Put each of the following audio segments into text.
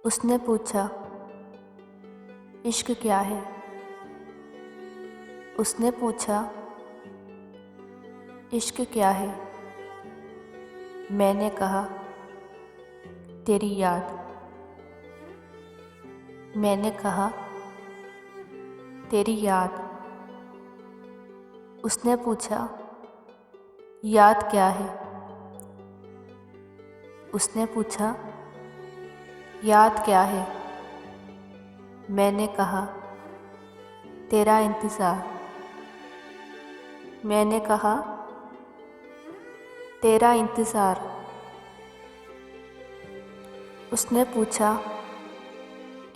उसने पूछा, इश्क क्या है? उसने पूछा, इश्क क्या है? मैंने कहा, तेरी याद। मैंने कहा, तेरी याद। उसने पूछा, याद क्या है? उसने पूछा, याद क्या है? मैंने कहा, तेरा इंतज़ार। मैंने कहा, तेरा इंतज़ार। उसने पूछा,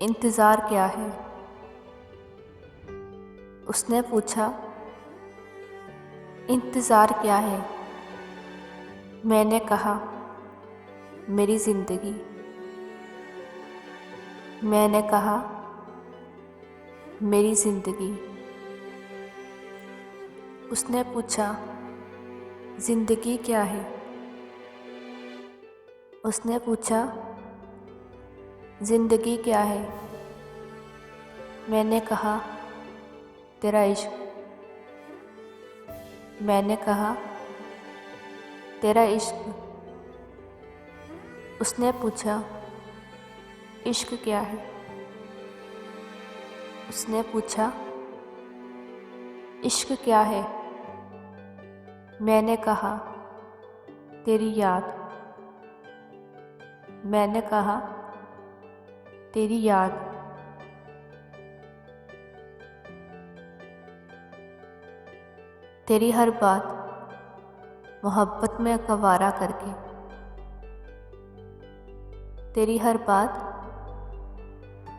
इंतज़ार क्या है? उसने पूछा, इंतज़ार क्या है? मैंने कहा, मेरी ज़िंदगी। मैंने कहा, मेरी ज़िंदगी। उसने पूछा, ज़िंदगी क्या है? उसने पूछा, ज़िंदगी क्या है? मैंने कहा, तेरा इश्क। मैंने कहा, तेरा इश्क। उसने पूछा, इश्क क्या है? उसने पूछा, इश्क क्या है? मैंने कहा, तेरी याद। मैंने कहा, तेरी याद। तेरी हर बात मोहब्बत में गवारा करके। तेरी हर बात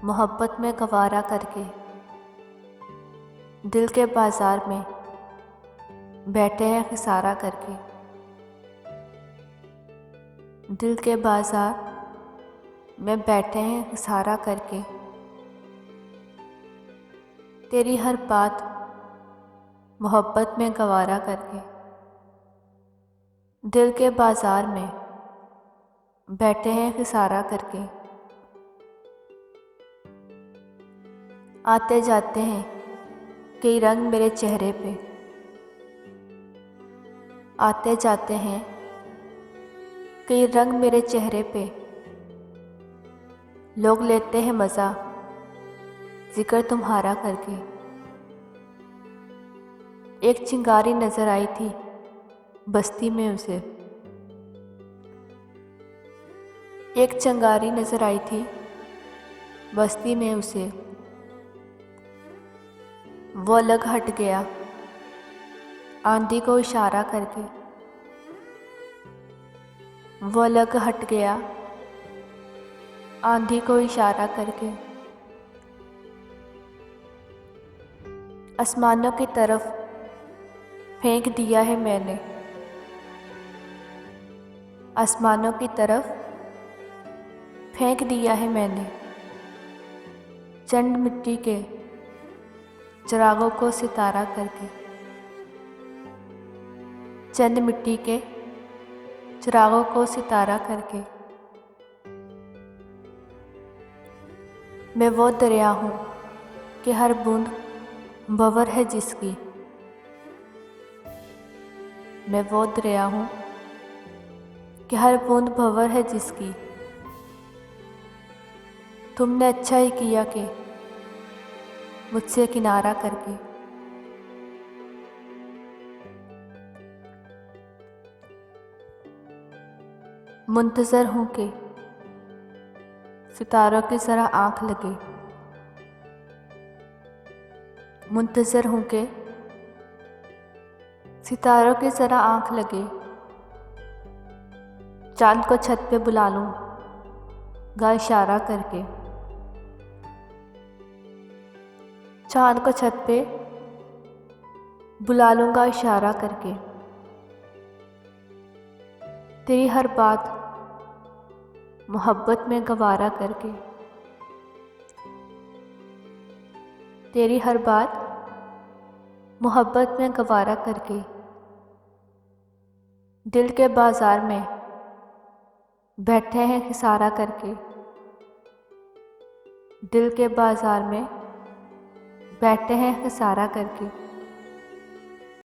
मोहब्बत में गवारा करके दिल के बाज़ार में बैठे हैं खसारा करके। दिल के बाज़ार में बैठे हैं खसारा करके। तेरी हर बात मोहब्बत में गवारा करके दिल के बाज़ार में बैठे हैं खसारा करके। आते जाते हैं कई रंग मेरे चेहरे पे। आते जाते हैं कई रंग मेरे चेहरे पे। लोग लेते हैं मज़ा जिक्र तुम्हारा करके। एक चिंगारी नज़र आई थी बस्ती में उसे। एक चिंगारी नज़र आई थी बस्ती में उसे। वो अलग हट गया आंधी को इशारा करके। वो अलग हट गया आंधी को इशारा करके। आसमानों की तरफ फेंक दिया है मैंने। आसमानों की तरफ फेंक दिया है मैंने चंद मिट्टी के चिरागों को सितारा करके। चंद मिट्टी के चिरागों को सितारा करके। मैं वो दरिया हूँ कि हर बूंद भंवर है जिसकी। मैं वो दरिया हूँ कि हर बूंद भंवर है जिसकी। तुमने अच्छा ही किया कि मुझसे किनारा करके। मुंतज़र हूँ कि सितारों की ज़रा आँख लगे। मुंतज़र हूँ कि सितारों की ज़रा आँख लगे। चाँद को छत पे बुला लूँ गा इशारा करके। चाँद को छत पे बुला लूँगा इशारा करके। तेरी हर बात मोहब्बत में गवारा करके। तेरी हर बात मोहब्बत में गवारा करके दिल के बाज़ार में बैठे हैं खसारा करके। दिल के बाज़ार में बैठे हैं खसारा करके।